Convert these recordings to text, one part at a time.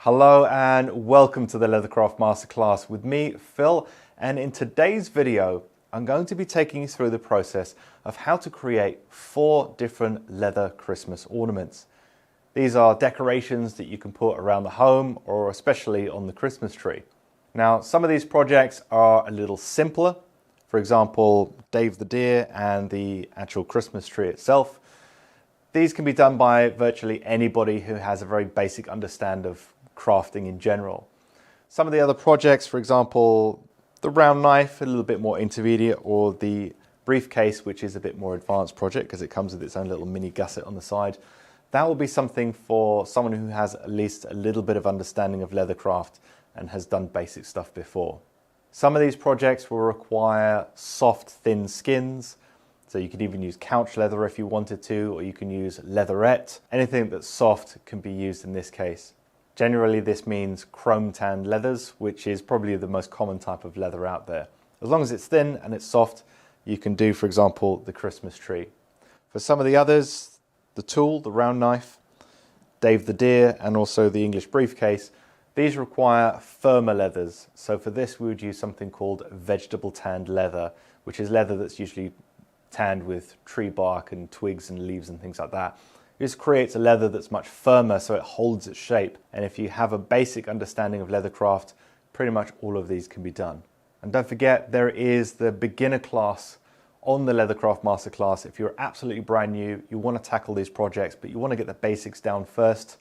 Hello and welcome to the Leathercraft Masterclass with me, Phil, and in today's video I'm going to be taking you through the process of how to create 4 different leather Christmas ornaments. These are decorations that you can put around the home or especially on the Christmas tree. Now, some of these projects are a little simpler. For example, Dave the Deer and the actual Christmas tree itself. These can be done by virtually anybody who has a very basic understanding of crafting in general. Some of the other projects, for example, the round knife, a little bit more intermediate, or the briefcase, which is a bit more advanced project because it comes with its own little mini gusset on the side. That will be something for someone who has at least a little bit of understanding of leathercraft and has done basic stuff before. Some of these projects will require soft, thin skins. So you could even use couch leather if you wanted to, or you can use leatherette. Anything that's soft can be used in this case. Generally, this means chrome tanned leathers, which is probably the most common type of leather out there. As long as it's thin and it's soft, you can do, for example, the Christmas tree. For some of the others, the tool, the round knife, Dave the Deer, and also the English briefcase, these require firmer leathers. So for this, we would use something called vegetable tanned leather, which is leather that's usually tanned with tree bark and twigs and leaves and things like that. This creates a leather that's much firmer so it holds its shape. And if you have a basic understanding of leathercraft, pretty much all of these can be done. And don't forget, there is the beginner class on the Leathercraft Masterclass. If you're absolutely brand new, you want to tackle these projects, but you want to get the basics down first,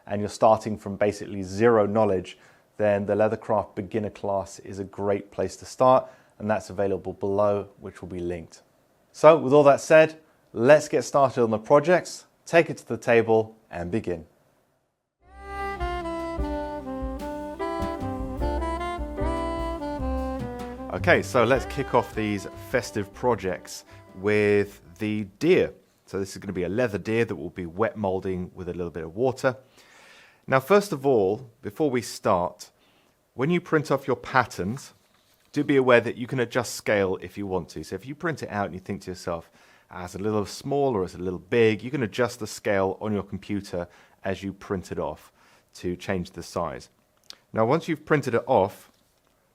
and you're starting from basically zero knowledge, then the Leathercraft beginner class is a great place to start, and that's available below, which will be linked. So with all that said, let's get started on the projects, take it to the table and begin. Okay, so let's kick off these festive projects with the deer. So this is going to be a leather deer that will be wet molding with a little bit of water. Now, first of all, before we start, when you print off your patterns, do be aware that you can adjust scale if you want to. So if you print it out and you think to yourself, it's a little small or it's a little big, you can adjust the scale on your computer as you print it off to change the size. Now, once you've printed it off,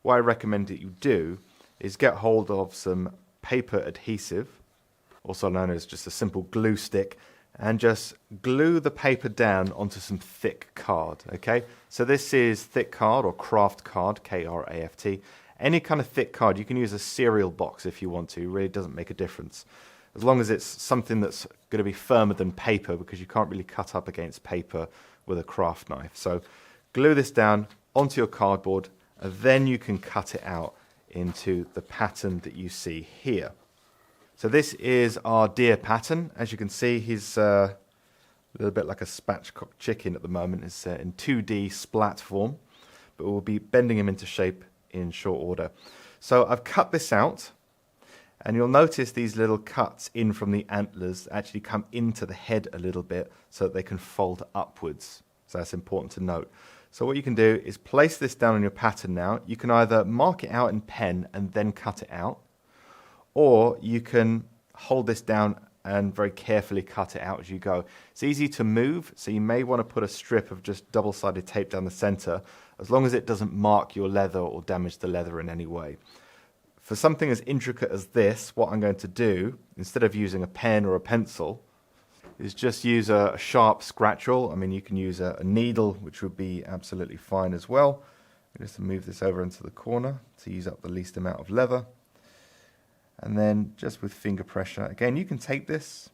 what I recommend that you do is get hold of some paper adhesive, also known as just a simple glue stick, and just glue the paper down onto some thick card, okay? So this is thick card or craft card, K-R-A-F-T. Any kind of thick card. You can use a cereal box if you want to. It really doesn't make a difference. As long as it's something that's going to be firmer than paper, because you can't really cut up against paper with a craft knife. So glue this down onto your cardboard, and then you can cut it out into the pattern that you see here. So this is our deer pattern. As you can see, he's a little bit like a spatchcock chicken at the moment. It's in 2D splat form, but we'll be bending him into shape in short order. So I've cut this out, and you'll notice these little cuts in from the antlers actually come into the head a little bit so that they can fold upwards. So that's important to note. So what you can do is place this down on your pattern now. You can either mark it out in pen and then cut it out, or you can hold this down and very carefully cut it out as you go. It's easy to move, so you may want to put a strip of just double-sided tape down the center, as long as it doesn't mark your leather or damage the leather in any way. For something as intricate as this, what I'm going to do, instead of using a pen or a pencil, is just use a sharp scratchel. I mean, you can use a needle, which would be absolutely fine as well. Just move this over into the corner to use up the least amount of leather. And then just with finger pressure, again, you can tape this.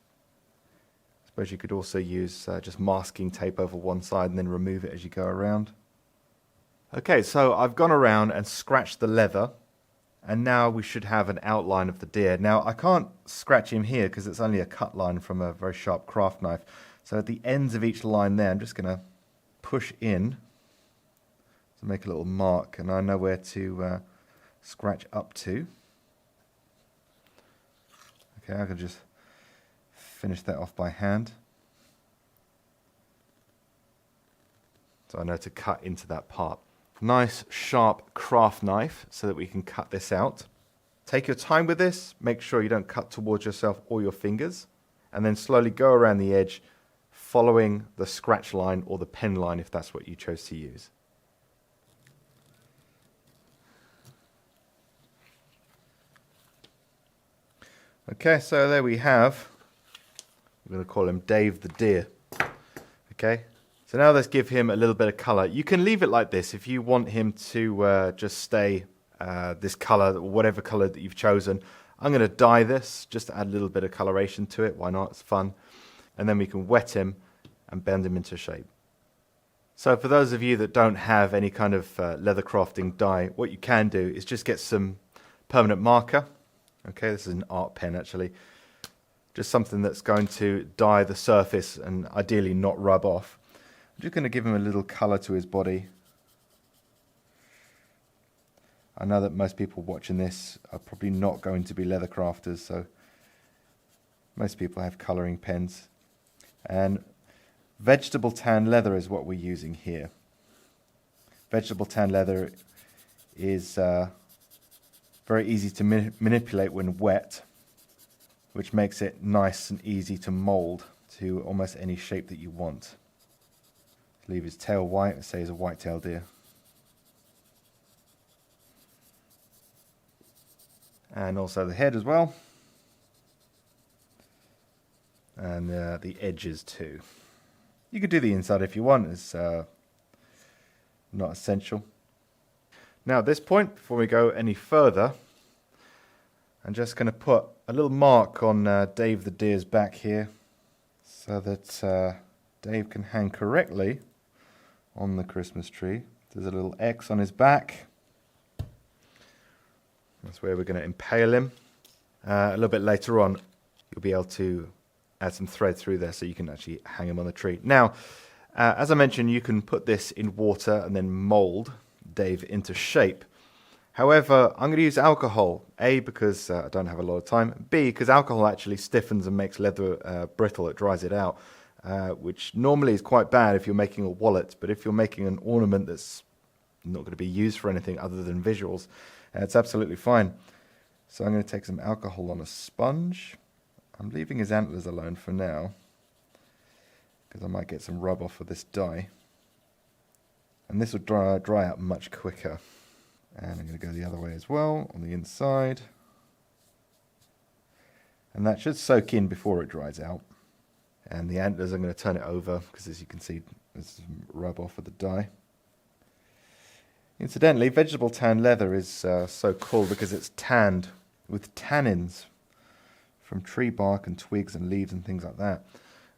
I suppose you could also use just masking tape over one side and then remove it as you go around. Okay, so I've gone around and scratched the leather, and now we should have an outline of the deer. Now, I can't scratch him here because it's only a cut line from a very sharp craft knife. So at the ends of each line there, I'm just going to push in to make a little mark, and I know where to scratch up to. Okay, I can just finish that off by hand. So I know to cut into that part. Nice sharp craft knife so that we can cut this out. Take your time with this. Make sure you don't cut towards yourself or your fingers. And then slowly go around the edge, following the scratch line or the pen line if that's what you chose to use. Okay, so there we have, we're going to call him Dave the Deer. Okay, so now let's give him a little bit of color. You can leave it like this if you want him to just stay this color, whatever color that you've chosen. I'm going to dye this just to add a little bit of coloration to it. Why not? It's fun. And then we can wet him and bend him into shape. So for those of you that don't have any kind of leather crafting dye, what you can do is just get some permanent marker. Okay, this is an art pen actually. Just something that's going to dye the surface and ideally not rub off. I'm just going to give him a little color to his body. I know that most people watching this are probably not going to be leather crafters, so most people have coloring pens. And vegetable tan leather is what we're using here. Vegetable tan leather is very easy to manipulate when wet, which makes it nice and easy to mold to almost any shape that you want. Leave his tail white, say he's a white-tailed deer. And also the head as well. And the edges too. You could do the inside if you want, it's not essential. Now at this point, before we go any further, I'm just going to put a little mark on Dave the Deer's back here so that Dave can hang correctly on the Christmas tree. There's a little X on his back. That's where we're going to impale him. A little bit later on, you'll be able to add some thread through there so you can actually hang him on the tree. Now, as I mentioned, you can put this in water and then mold Dave into shape. However, I'm going to use alcohol, A, because I don't have a lot of time, B, because alcohol actually stiffens and makes leather brittle, it dries it out, which normally is quite bad if you're making a wallet, but if you're making an ornament that's not going to be used for anything other than visuals, it's absolutely fine. So I'm going to take some alcohol on a sponge. I'm leaving his antlers alone for now, because I might get some rub off of this dye. And this will dry out much quicker. And I'm going to go the other way as well, on the inside. And that should soak in before it dries out. And the antlers, I'm going to turn it over, because as you can see, there's some rub off of the dye. Incidentally, vegetable tan leather is so cool because it's tanned with tannins from tree bark and twigs and leaves and things like that.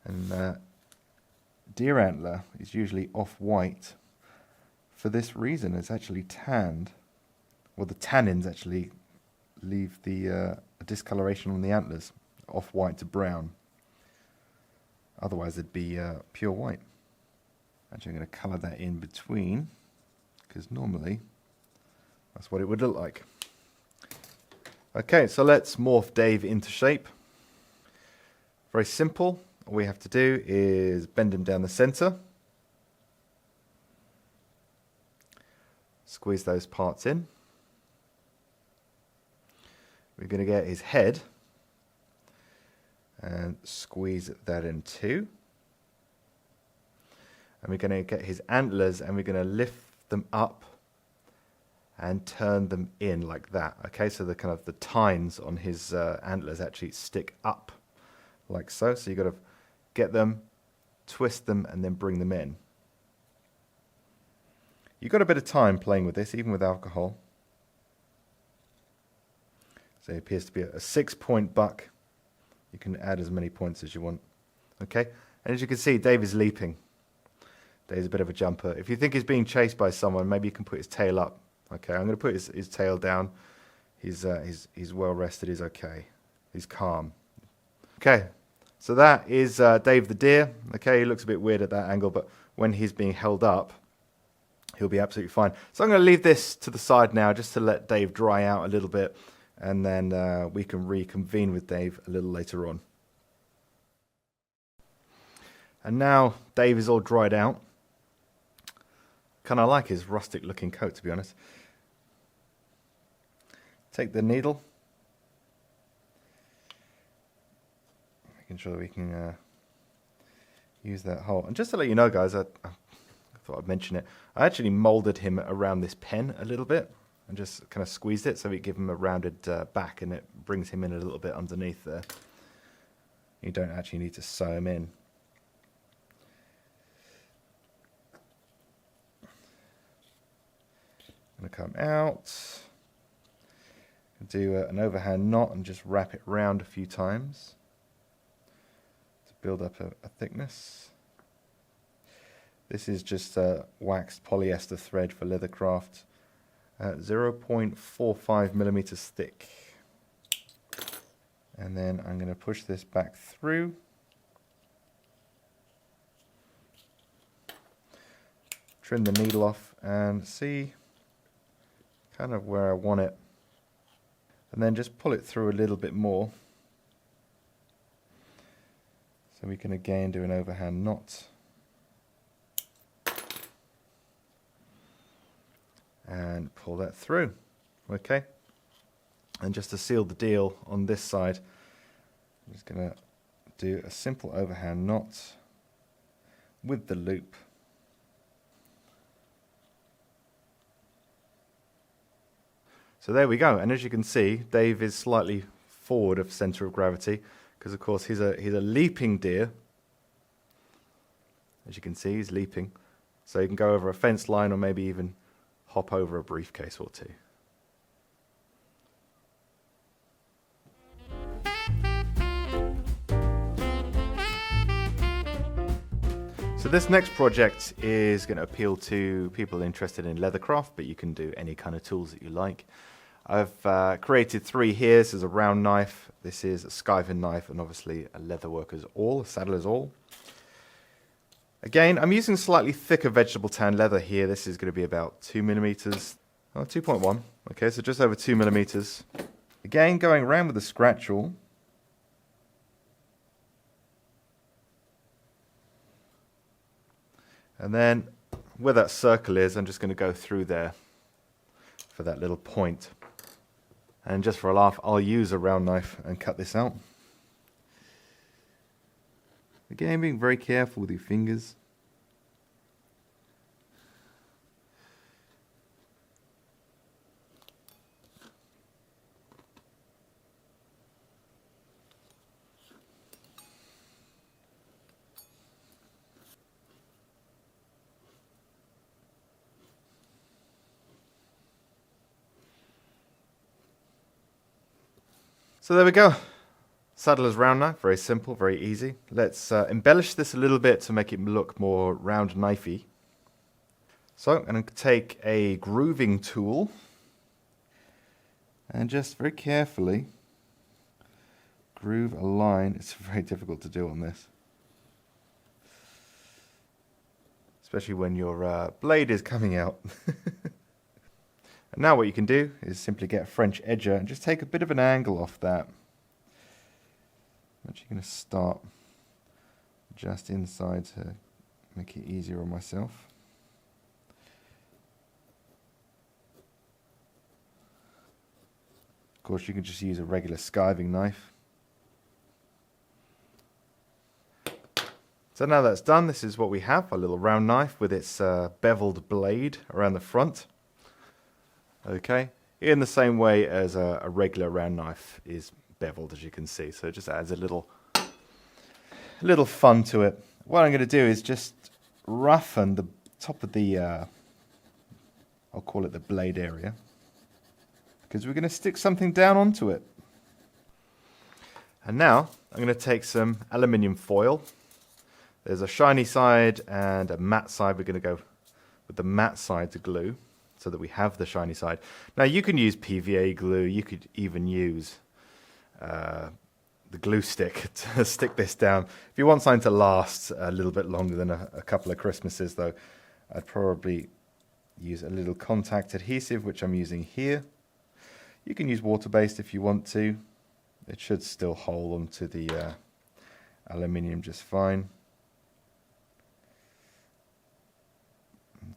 And deer antler is usually off-white. For this reason, it's actually tanned. Well, the tannins actually leave the discoloration on the antlers, off-white to brown. Otherwise, it'd be pure white. Actually, I'm going to colour that in between, because normally that's what it would look like. Okay, so let's morph Dave into shape. Very simple. All we have to do is bend him down the centre. Squeeze those parts in. We're going to get his head and squeeze that in too. And we're going to get his antlers and we're going to lift them up and turn them in like that. Okay, so the kind of the tines on his antlers actually stick up like so. So you've got to get them, twist them, and then bring them in. You've got a bit of time playing with this, even with alcohol. So it appears to be a 6-point buck. You can add as many points as you want. Okay, and as you can see, Dave is leaping. Dave's a bit of a jumper. If you think he's being chased by someone, maybe you can put his tail up. Okay, I'm going to put his tail down. He's well rested. He's okay. He's calm. Okay, so that is Dave the Deer. Okay, he looks a bit weird at that angle, but when he's being held up, he'll be absolutely fine. So I'm going to leave this to the side now just to let Dave dry out a little bit, and then we can reconvene with Dave a little later on. And now Dave is all dried out. Kind of like his rustic looking coat, to be honest. Take the needle. Making sure that we can use that hole. And just to let you know, guys, I thought I'd mention it. I actually molded him around this pen a little bit and just kind of squeezed it so we give him a rounded back, and it brings him in a little bit underneath there. You don't actually need to sew him in. I'm going to come out, do an overhand knot and just wrap it round a few times to build up a thickness. This is just waxed polyester thread for Leathercraft, 0.45 millimeters thick. And then I'm going to push this back through. Trim the needle off and see kind of where I want it. And then just pull it through a little bit more. So we can again do an overhand knot. And pull that through. Okay. And just to seal the deal on this side, I'm just going to do a simple overhand knot with the loop. So there we go. And as you can see, Dave is slightly forward of center of gravity because, of course, he's a leaping deer. As you can see, he's leaping. So you can go over a fence line or maybe even hop over a briefcase or two. So this next project is going to appeal to people interested in leathercraft, but you can do any kind of tools that you like. I've created 3 here. This is a round knife, this is a skiving knife, and obviously a leatherworker's awl, a saddler's awl. Again, I'm using slightly thicker vegetable tan leather here. This is going to be about 2 millimeters, 2.1. Okay, so just over 2 millimeters. Again, going around with a scratch awl. And then where that circle is, I'm just going to go through there for that little point. And just for a laugh, I'll use a round knife and cut this out. Again, being very careful with your fingers. So there we go. Saddler's round knife, very simple, very easy. Let's embellish this a little bit to make it look more round knifey. So I'm going to take a grooving tool and just very carefully groove a line. It's very difficult to do on this, especially when your blade is coming out. And now what you can do is simply get a French edger and just take a bit of an angle off that. I'm actually going to start just inside to make it easier on myself. Of course, you can just use a regular skiving knife. So now that's done, this is what we have, a little round knife with its beveled blade around the front. Okay, in the same way as a regular round knife is beveled, as you can see. So it just adds a little fun to it. What I'm going to do is just roughen the top of the, I'll call it the blade area, because we're going to stick something down onto it. And now I'm going to take some aluminium foil. There's a shiny side and a matte side. We're going to go with the matte side to glue, so that we have the shiny side. Now you can use PVA glue, you could even use the glue stick to stick this down. If you want something to last a little bit longer than a couple of Christmases though, I'd probably use a little contact adhesive, which I'm using here. You can use water-based if you want to. It should still hold onto the aluminium just fine.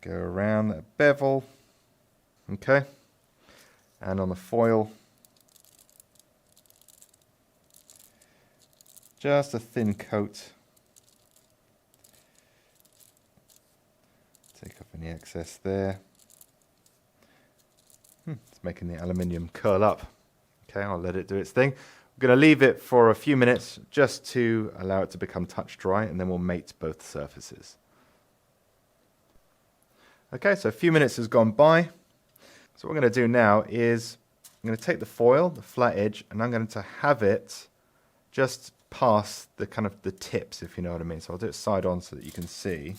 Go around that bevel. Okay, and on the foil, just a thin coat any excess there. It's making the aluminium curl up. Okay, I'll let it do its thing. We're going to leave it for a few minutes just to allow it to become touch dry, and then we'll mate both surfaces. Okay, so a few minutes has gone by. So what I'm going to do now is I'm going to take the foil, the flat edge, and I'm going to have it just past the kind of the tips, if you know what I mean. So I'll do it side on so that you can see.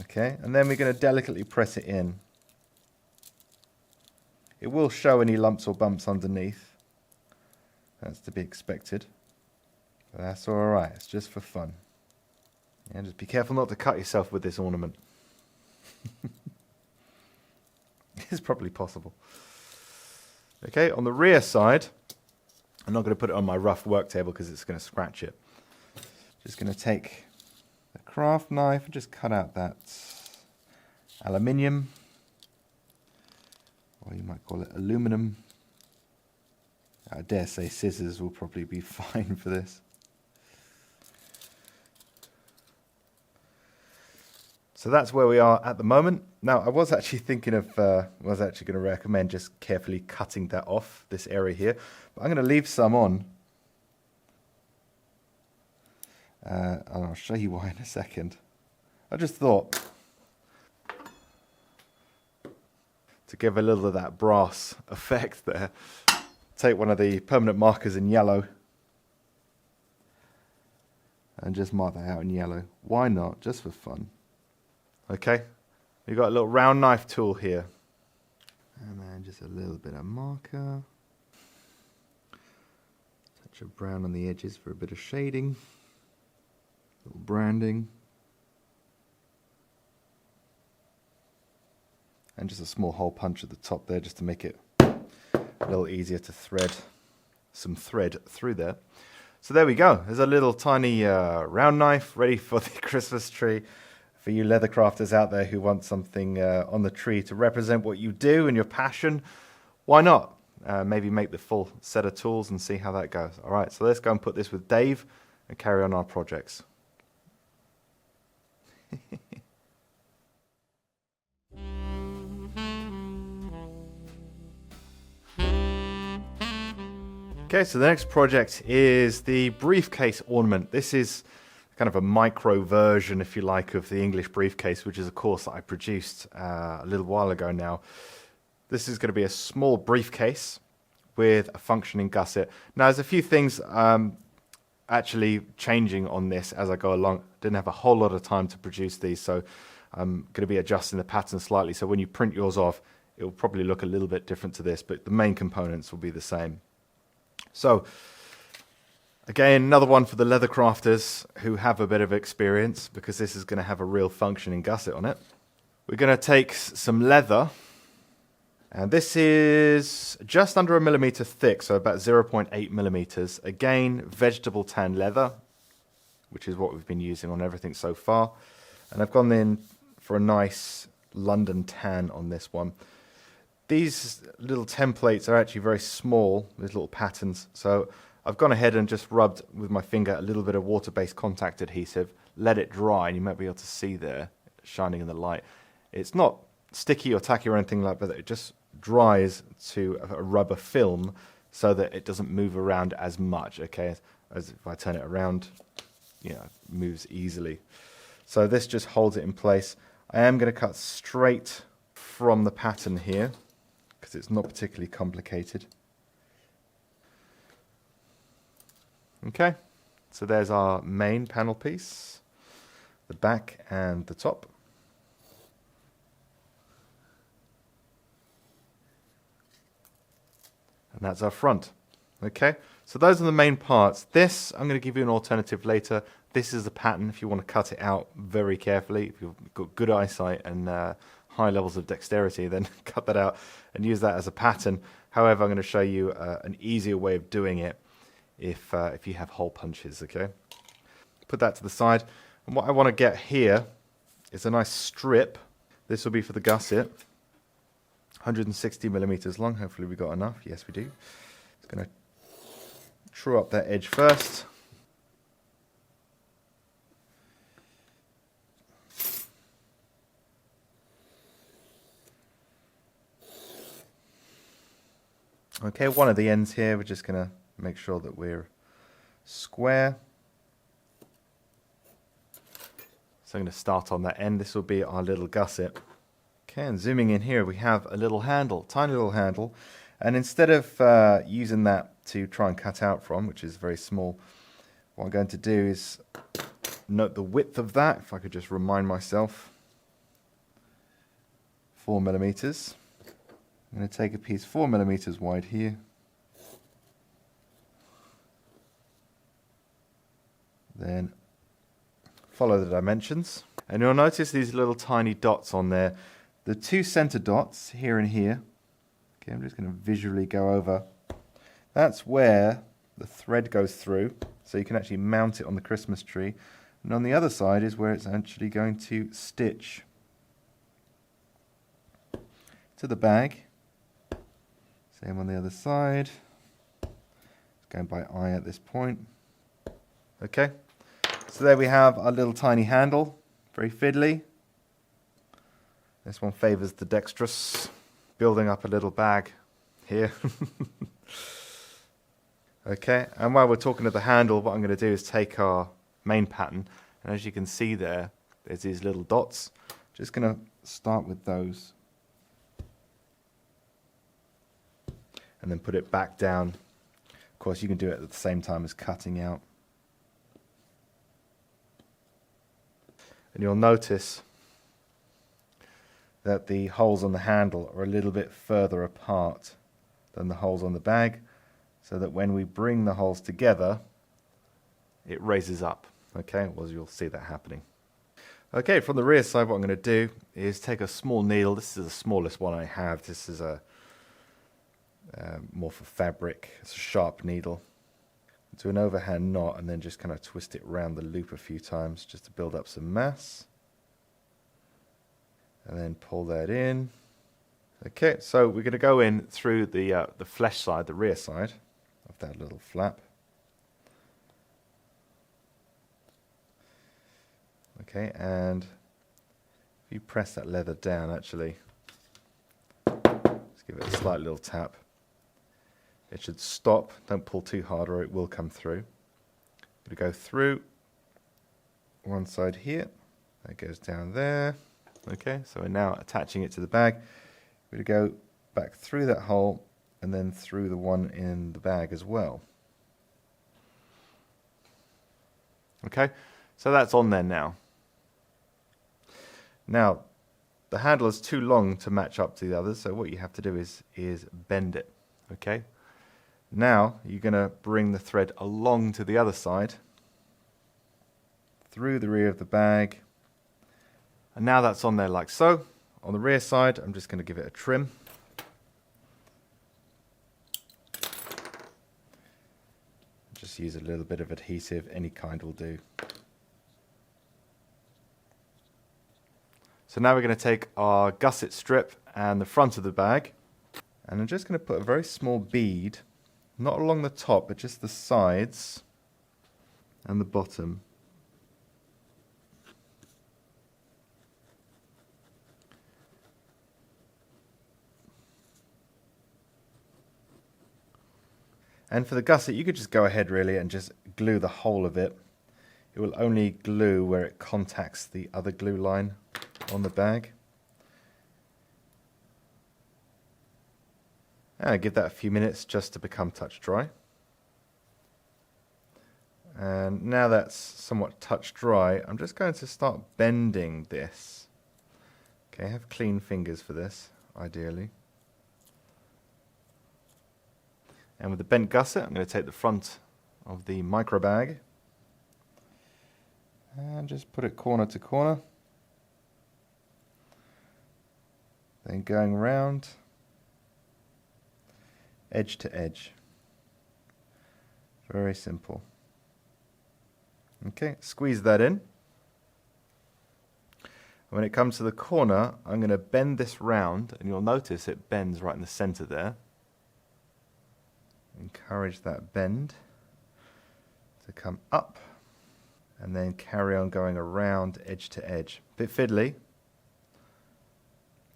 Okay, and then we're going to delicately press it in. It will show any lumps or bumps underneath. That's to be expected. But that's alright, it's just for fun. Yeah, just be careful not to cut yourself with this ornament. It's probably possible. Okay, on the rear side, I'm not going to put it on my rough work table because it's going to scratch it. Just going to take the craft knife and just cut out that aluminium, or you might call it aluminum. I dare say scissors will probably be fine for this. So that's where we are at the moment. Now, I was actually thinking of, was actually going to recommend just carefully cutting that off, this area here. But I'm going to leave some on. And I'll show you why in a second. I just thought to give a little of that brass effect there, take one of the permanent markers in yellow and just mark that out in yellow. Why not? Just for fun. Okay, we've got a little round knife tool here. And then just a little bit of marker. Touch of brown on the edges for a bit of shading. Little branding. And just a small hole punch at the top there just to make it a little easier to thread some thread through there. So there we go. There's a little tiny round knife ready for the Christmas tree. For you leather crafters out there who want something on the tree to represent what you do and your passion, why not? Maybe make the full set of tools and see how that goes. All right, so let's go and put this with Dave and carry on our projects. Okay, so the next project is the briefcase ornament. This is kind of a micro version, if you like, of the English briefcase, which is a course that I produced a little while ago now. This is going to be a small briefcase with a functioning gusset. Now, there's a few things actually changing on this as I go along. Didn't have a whole lot of time to produce these, so I'm going to be adjusting the pattern slightly. So when you print yours off, it will probably look a little bit different to this, but the main components will be the same. So, again, another one for the leather crafters who have a bit of experience, because this is going to have a real functioning gusset on it. We're going to take some leather, and this is just under 1 millimeter thick, so about 0.8 millimeters. Again, vegetable tan leather, which is what we've been using on everything so far. And I've gone in for a nice London tan on this one. These little templates are actually very small, these little patterns, so I've gone ahead and just rubbed with my finger a little bit of water-based contact adhesive, let it dry, and you might be able to see there, shining in the light. It's not sticky or tacky or anything like that, it just dries to a rubber film so that it doesn't move around as much, okay? As if I turn it around, you know, it moves easily. So this just holds it in place. I am going to cut straight from the pattern here, because it's not particularly complicated. Okay, so there's our main panel piece, the back and the top. And that's our front. Okay, so those are the main parts. This, I'm going to give you an alternative later. This is the pattern if you want to cut it out very carefully. If you've got good eyesight and high levels of dexterity, then cut that out and use that as a pattern. However, I'm going to show you an easier way of doing it if you have hole punches, okay? Put that to the side. And what I want to get here is a nice strip. This will be for the gusset. 160 millimeters long. Hopefully we got enough. Yes, we do. It's going to true up that edge first. Okay, one of the ends here, we're just going to make sure that we're square. So I'm going to start on that end. This will be our little gusset. Okay, and zooming in here, we have a little handle, tiny little handle. And instead of using that to try and cut out from, which is very small, what I'm going to do is note the width of that. If I could just remind myself, 4mm. I'm going to take a piece 4mm wide here. Then follow the dimensions. And you'll notice these little tiny dots on there. The two center dots, here and here. Okay, I'm just going to visually go over. That's where the thread goes through, so you can actually mount it on the Christmas tree. And on the other side is where it's actually going to stitch to the bag. Same on the other side. It's going by eye at this point. Okay, so there we have our little tiny handle, very fiddly. This one favors the dexterous, building up a little bag here. Okay, and while we're talking of the handle, what I'm going to do is take our main pattern, and as you can see there, there's these little dots. Just going to start with those. And then put it back down. Of course, you can do it at the same time as cutting out. And you'll notice that the holes on the handle are a little bit further apart than the holes on the bag, so that when we bring the holes together, it raises up. Okay, well, you'll see that happening. Okay, from the rear side, what I'm going to do is take a small needle. This is the smallest one I have. This is a more for fabric. It's a sharp needle. Do an overhand knot and then just kind of twist it around the loop a few times just to build up some mass. And then pull that in. Okay, so we're going to go in through the flesh side, the rear side of that little flap. Okay, and if you press that leather down, actually, just give it a slight little tap. It should stop. Don't pull too hard or it will come through. I'm going to go through one side here. That goes down there. Okay, so we're now attaching it to the bag. We're going to go back through that hole and then through the one in the bag as well. Okay, so that's on there now. Now, the handle is too long to match up to the others, so what you have to do is bend it. Okay. Now you're going to bring the thread along to the other side, through the rear of the bag, and now that's on there like so. On the rear side, I'm just going to give it a trim. Just use a little bit of adhesive, any kind will do. So now we're going to take our gusset strip and the front of the bag, and I'm just going to put a very small bead, not along the top, but just the sides and the bottom. And for the gusset, you could just go ahead really and just glue the whole of it. It will only glue where it contacts the other glue line on the bag. And give that a few minutes just to become touch dry. And now that's somewhat touch dry, I'm just going to start bending this. Okay, have clean fingers for this, ideally. And with the bent gusset, I'm going to take the front of the micro bag and just put it corner to corner. Then going around, edge to edge. Very simple. Okay, squeeze that in. When it comes to the corner, I'm going to bend this round, and you'll notice it bends right in the center there. Encourage that bend to come up, and then carry on going around edge to edge. Bit fiddly.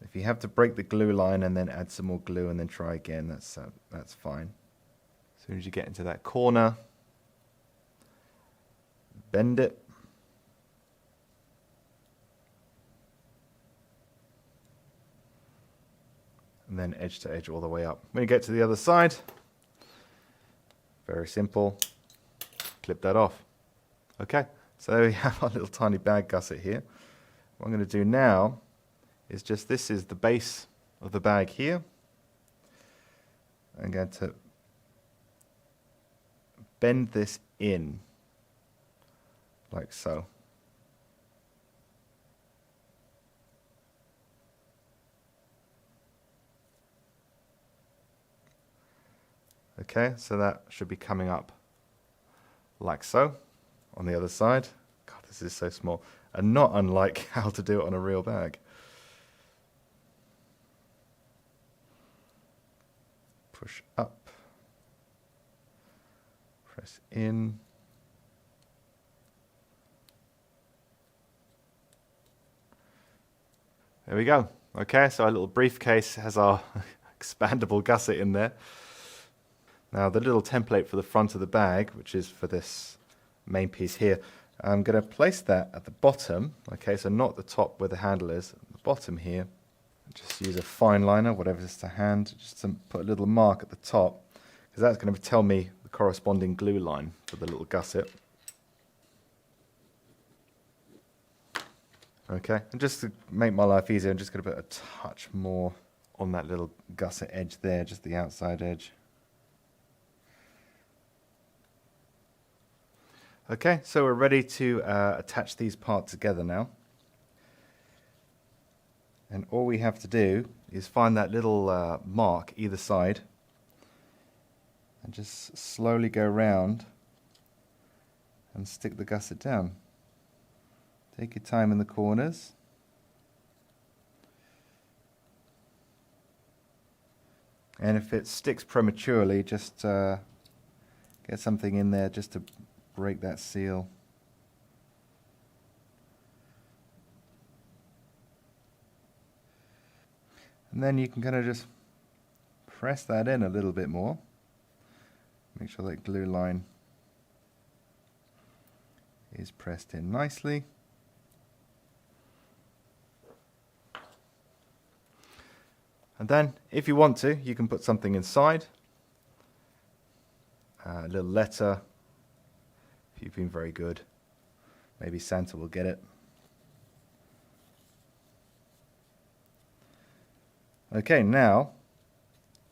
If you have to break the glue line and then add some more glue and then try again, that's fine. As soon as you get into that corner, bend it. And then edge to edge all the way up. When you get to the other side, very simple, clip that off. Okay, so there we have our little tiny bag gusset here. What I'm going to do now is this is the base of the bag here. I'm going to bend this in, like so. Okay, so that should be coming up like so on the other side. God, this is so small, and not unlike how to do it on a real bag. Push up, press in. There we go. Okay, so our little briefcase has our expandable gusset in there. Now the little template for the front of the bag, which is for this main piece here, I'm going to place that at the bottom, okay, so not the top where the handle is, at the bottom here. Just use a fine liner, whatever is to hand, just to put a little mark at the top, because that's going to tell me the corresponding glue line for the little gusset. Okay, and just to make my life easier, I'm just going to put a touch more on that little gusset edge there, just the outside edge. Okay, so we're ready to attach these parts together now. And all we have to do is find that little mark either side and just slowly go round and stick the gusset down. Take your time in the corners. And if it sticks prematurely, just get something in there just to break that seal. And then you can kind of just press that in a little bit more. Make sure that glue line is pressed in nicely. And then, if you want to, you can put something inside. A little letter. If you've been very good, maybe Santa will get it. Okay, now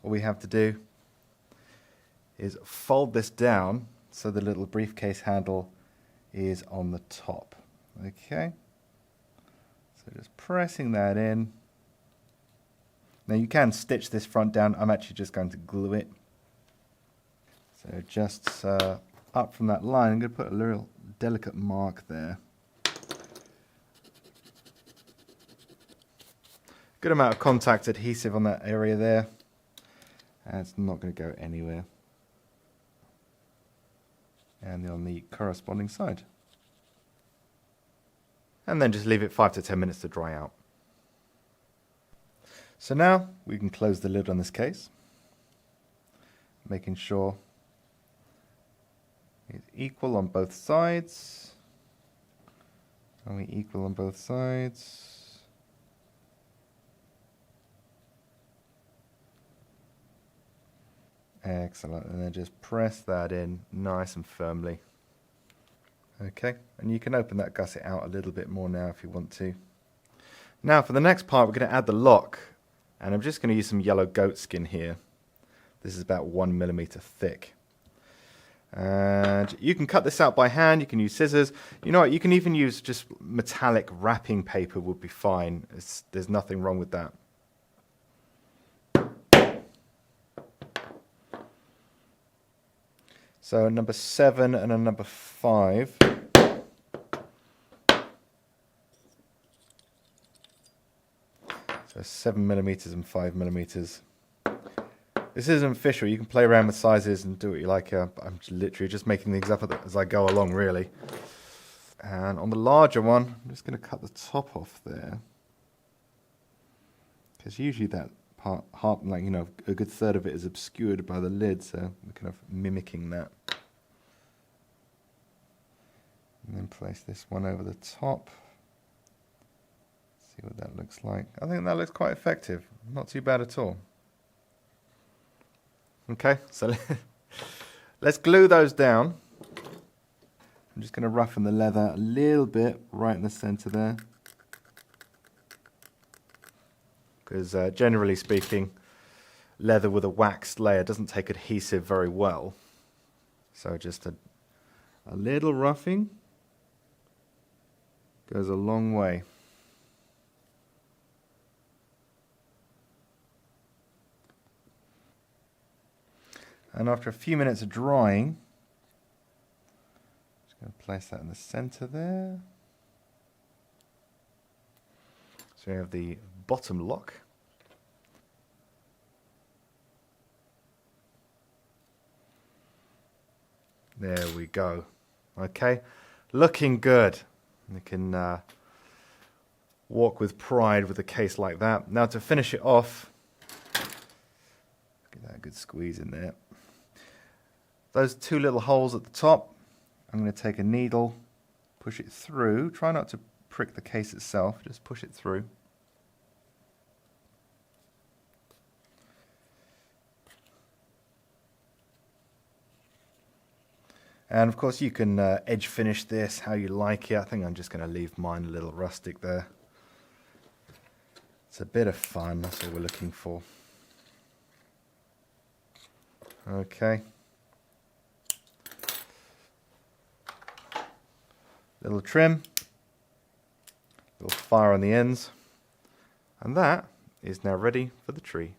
all we have to do is fold this down so the little briefcase handle is on the top. Okay, so just pressing that in. Now you can stitch this front down. I'm actually just going to glue it. So just up from that line, I'm going to put a little delicate mark there. Good amount of contact adhesive on that area there, and it's not going to go anywhere. And on the corresponding side. And then just leave it 5 to 10 minutes to dry out. So now we can close the lid on this case, making sure it's equal on both sides. Are we equal on both sides? Excellent. And then just press that in nice and firmly. Okay, and you can open that gusset out a little bit more now if you want to. Now for the next part, we're going to add the lock, and I'm just going to use some yellow goat skin here. This is about 1 millimeter thick. And you can cut this out by hand, you can use scissors. You know what, you can even use just metallic wrapping paper would be fine. There's nothing wrong with that. So a number 7 and a number 5. So 7 millimeters and 5 millimeters. This isn't official. You can play around with sizes and do what you like. I'm literally just making things up as I go along, really. And on the larger one, I'm just going to cut the top off there. because usually that part, like, you know, a good third of it is obscured by the lid, so we're kind of mimicking that. And then place this one over the top. See what that looks like. I think that looks quite effective. Not too bad at all. Okay, so let's glue those down. I'm just going to roughen the leather a little bit right in the center there. Because generally speaking, leather with a waxed layer doesn't take adhesive very well. So just a little roughing goes a long way. And after a few minutes of drying, just going to place that in the center there. So we have the bottom lock. There we go. Okay, looking good. You can walk with pride with a case like that. Now to finish it off, get that good squeeze in there. Those two little holes at the top, I'm going to take a needle, push it through. Try not to prick the case itself, just push it through. And of course you can edge finish this how you like it. I think I'm just going to leave mine a little rustic there. It's a bit of fun, that's all we're looking for. Okay. Little trim, little fire on the ends, and that is now ready for the tree.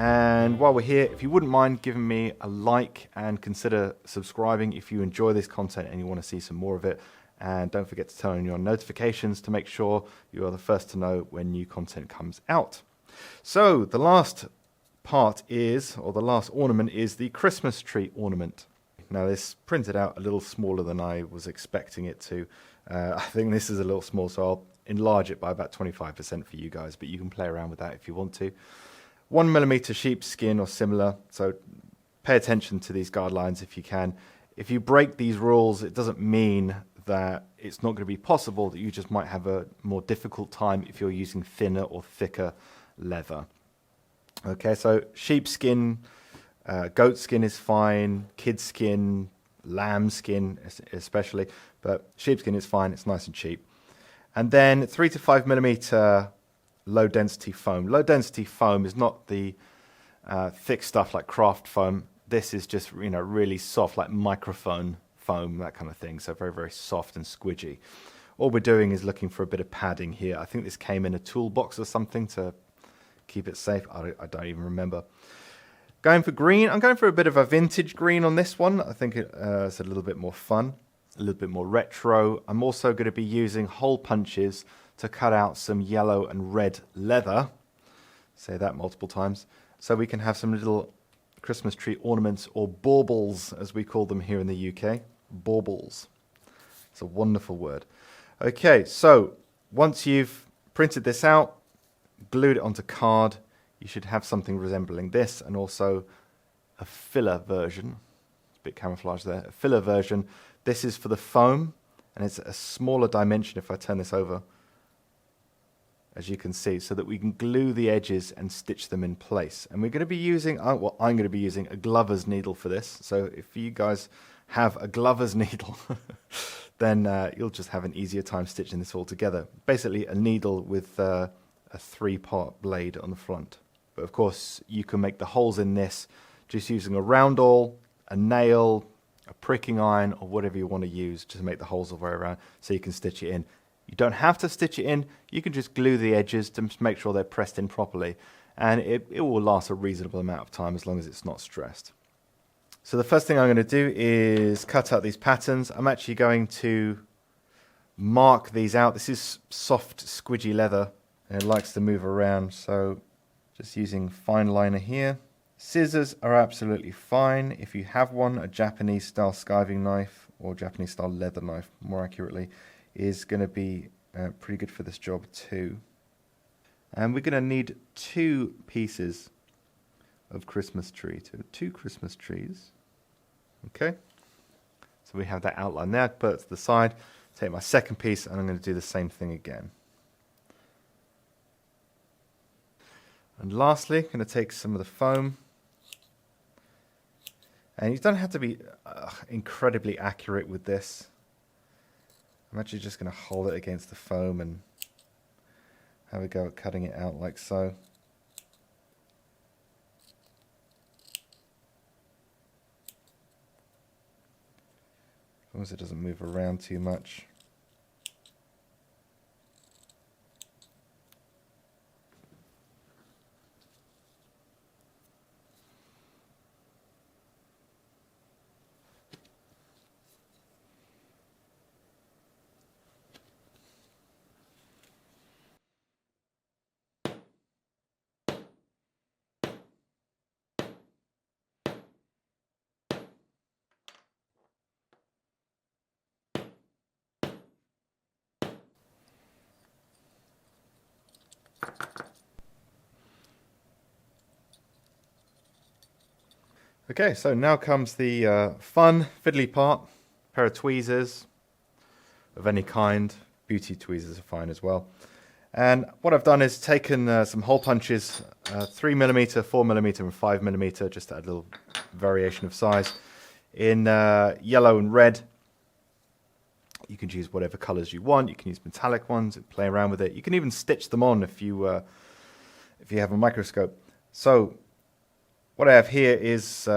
And while we're here, if you wouldn't mind giving me a like and consider subscribing if you enjoy this content and you want to see some more of it. And don't forget to turn on your notifications to make sure you are the first to know when new content comes out. So the last part is, or the last ornament is the Christmas tree ornament. Now this printed out a little smaller than I was expecting it to. I think this is a little small, so I'll enlarge it by about 25% for you guys, but you can play around with that if you want to. 1mm sheepskin or similar, so pay attention to these guidelines if you can. If you break these rules, it doesn't mean that it's not going to be possible, that you just might have a more difficult time if you're using thinner or thicker leather. Okay, so sheepskin, goat skin is fine, kid skin, lamb skin especially, but sheepskin is fine, it's nice and cheap. And then 3 to 5mm low density foam. Low density foam is not the thick stuff like craft foam. This is just, you know, really soft, like microphone foam, that kind of thing. So very, very soft and squidgy. All we're doing is looking for a bit of padding here. I think this came in a toolbox or something to keep it safe. I don't even remember. Going for green. I'm going for a bit of a vintage green on this one. I think it's a little bit more fun, a little bit more retro. I'm also going to be using hole punches to cut out some yellow and red leather. Say that multiple times. So we can have some little Christmas tree ornaments, or baubles as we call them here in the UK. Baubles. It's a wonderful word. Okay, so once you've printed this out, glued it onto card, you should have something resembling this, and also a filler version. It's a bit camouflage there. A filler version. This is for the foam, and it's a smaller dimension if I turn this over, as you can see, so that we can glue the edges and stitch them in place. And we're going to be using, well, I'm going to be using a glover's needle for this. So if you guys have a glover's needle, then you'll just have an easier time stitching this all together. Basically a needle with a 3-part blade on the front. But of course, you can make the holes in this just using a round awl, a nail, a pricking iron, or whatever you want to use to make the holes all the way around so you can stitch it in. You don't have to stitch it in, you can just glue the edges to make sure they're pressed in properly, and it will last a reasonable amount of time as long as it's not stressed. So the first thing I'm going to do is cut out these patterns. I'm actually going to mark these out. This is soft, squidgy leather, and it likes to move around, so just using fine liner here. Scissors are absolutely fine. If you have one, a Japanese style skiving knife, or Japanese style leather knife, more accurately, is going to be pretty good for this job too. And we're going to need 2 pieces of Christmas tree, 2 Christmas trees. Okay, so we have that outline there. Put it to the side. Take my second piece, and I'm going to do the same thing again. And lastly, I'm going to take some of the foam. And you don't have to be incredibly accurate with this. I'm actually just going to hold it against the foam and have a go at cutting it out like so. As long as it doesn't move around too much. Okay, so now comes the fun, fiddly part. A pair of tweezers of any kind. Beauty tweezers are fine as well. And what I've done is taken some hole punches, 3mm, 4mm and 5mm, just to add a little variation of size, in yellow and red. You can choose whatever colours you want. You can use metallic ones and play around with it. You can even stitch them on if you have a microscope. So what I have here is,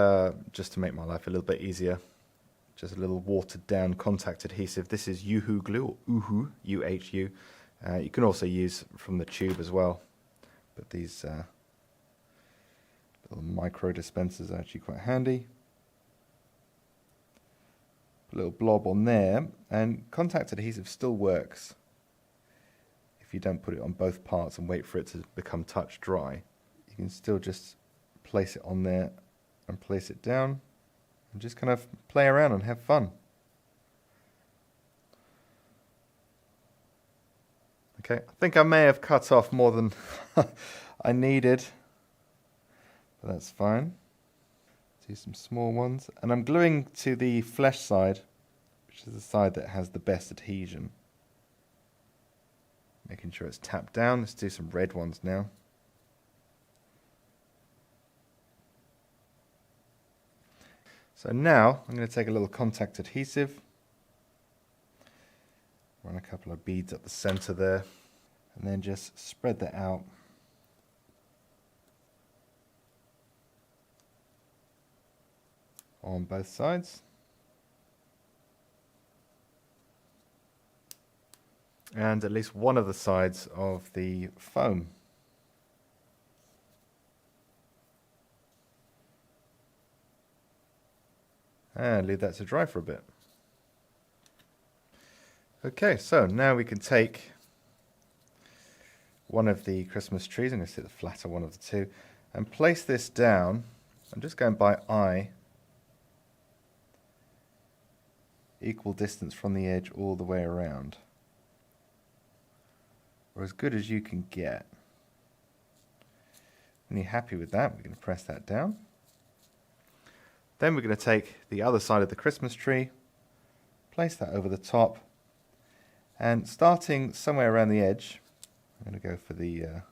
just to make my life a little bit easier, just a little watered down contact adhesive. This is Uhu glue, or Uhu, U-H-U. You can also use from the tube as well. But these little micro dispensers are actually quite handy. Put a little blob on there, and contact adhesive still works if you don't put it on both parts and wait for it to become touch dry. You can still just place it on there and place it down and just kind of play around and have fun. Okay, I think I may have cut off more than I needed, but that's fine. Do some small ones, and I'm gluing to the flesh side, which is the side that has the best adhesion. Making sure it's tapped down. Let's do some red ones now. So now I'm going to take a little contact adhesive, run a couple of beads up the center there, and then just spread that out. On both sides. And at least one of the sides of the foam. And leave that to dry for a bit. Okay, so now we can take one of the Christmas trees, I'm going to take the flatter one of the two, and place this down. I'm just going by eye, equal distance from the edge all the way around, or as good as you can get. When you're happy with that, we're going to press that down. Then we're going to take the other side of the Christmas tree, place that over the top, and starting somewhere around the edge, I'm going to go for the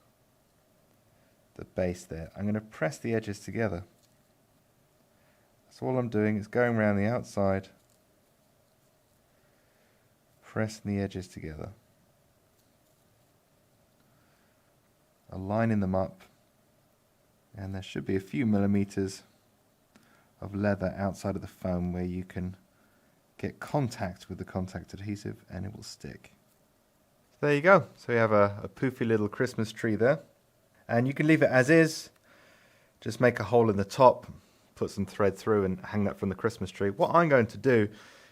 base there. I'm going to press the edges together. So all I'm doing is going around the outside, pressing the edges together, aligning them up, and there should be a few millimeters of leather outside of the foam where you can get contact with the contact adhesive and it will stick. So there you go. So you have a poofy little Christmas tree there, and you can leave it as is. Just make a hole in the top, put some thread through and hang that from the Christmas tree. What I'm going to do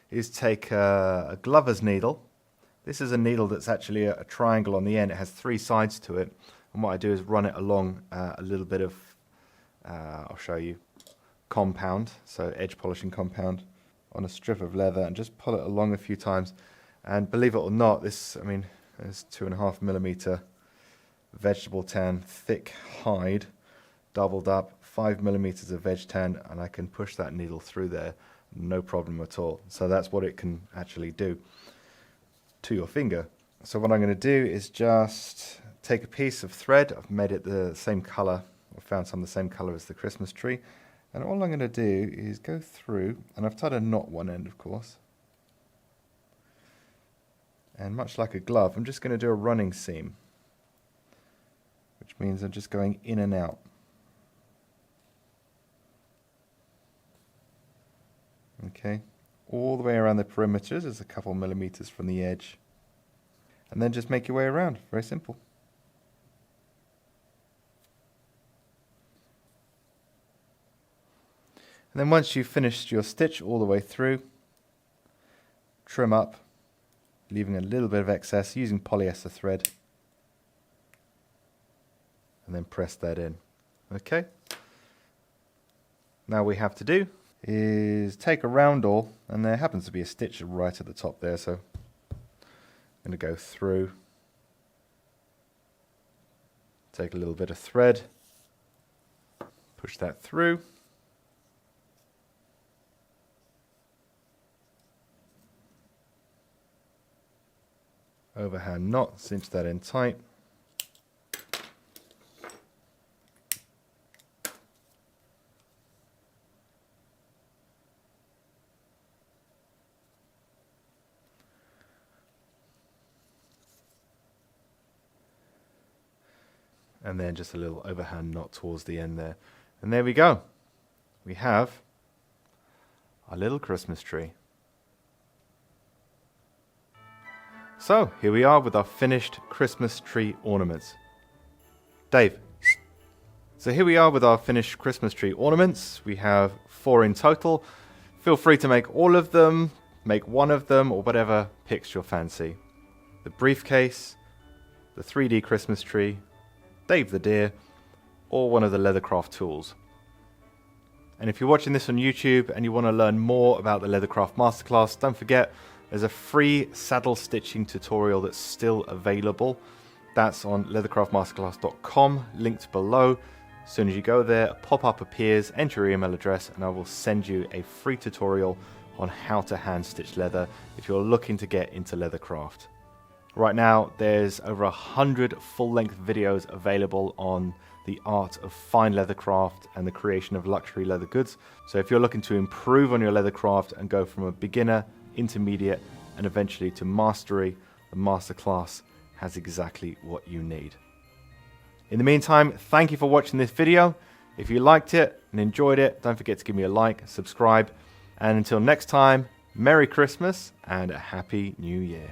is take a glover's needle. This is a needle that's actually a triangle on the end. It has 3 sides to it. And what I do is run it along a little bit of, I'll show you, compound, so edge polishing compound, on a strip of leather, and just pull it along a few times. And believe it or not, this, I mean, there's 2.5mm vegetable tan, thick hide, doubled up, 5mm of veg tan, and I can push that needle through there, no problem at all. So that's what it can actually do to your finger. So what I'm going to do is just take a piece of thread. I've made it the same color, I found some of the same color as the Christmas tree, and all I'm going to do is go through, and I've tied a knot one end, of course, and much like a glove, I'm just going to do a running seam, which means I'm just going in and out. Okay, all the way around the perimeters, is a couple millimeters from the edge, and then just make your way around. Very simple. And then once you've finished your stitch all the way through, trim up, leaving a little bit of excess using polyester thread, and then press that in. Okay. Now we have to do is take a roundel, and there happens to be a stitch right at the top there, so I'm going to go through, take a little bit of thread, push that through, overhand knot, cinch that in tight, and then just a little overhand knot towards the end there. And there we go. We have our little Christmas tree. So here we are with our finished Christmas tree ornaments. Dave. So here we are with our finished Christmas tree ornaments. We have 4 in total. Feel free to make all of them, make one of them, or whatever picks your fancy. The briefcase, the 3D Christmas tree, Dave the deer, or one of the Leathercraft tools. And if you're watching this on YouTube and you want to learn more about the Leathercraft Masterclass, don't forget there's a free saddle stitching tutorial that's still available. That's on leathercraftmasterclass.com, linked below. As soon as you go there, a pop-up appears, enter your email address, and I will send you a free tutorial on how to hand stitch leather if you're looking to get into leathercraft. Right now, there's over 100 full-length videos available on the art of fine leathercraft and the creation of luxury leather goods. So if you're looking to improve on your leathercraft and go from a beginner, intermediate, and eventually to mastery, the Masterclass has exactly what you need. In the meantime, thank you for watching this video. If you liked it and enjoyed it, don't forget to give me a like, subscribe, and until next time, Merry Christmas and a Happy New Year.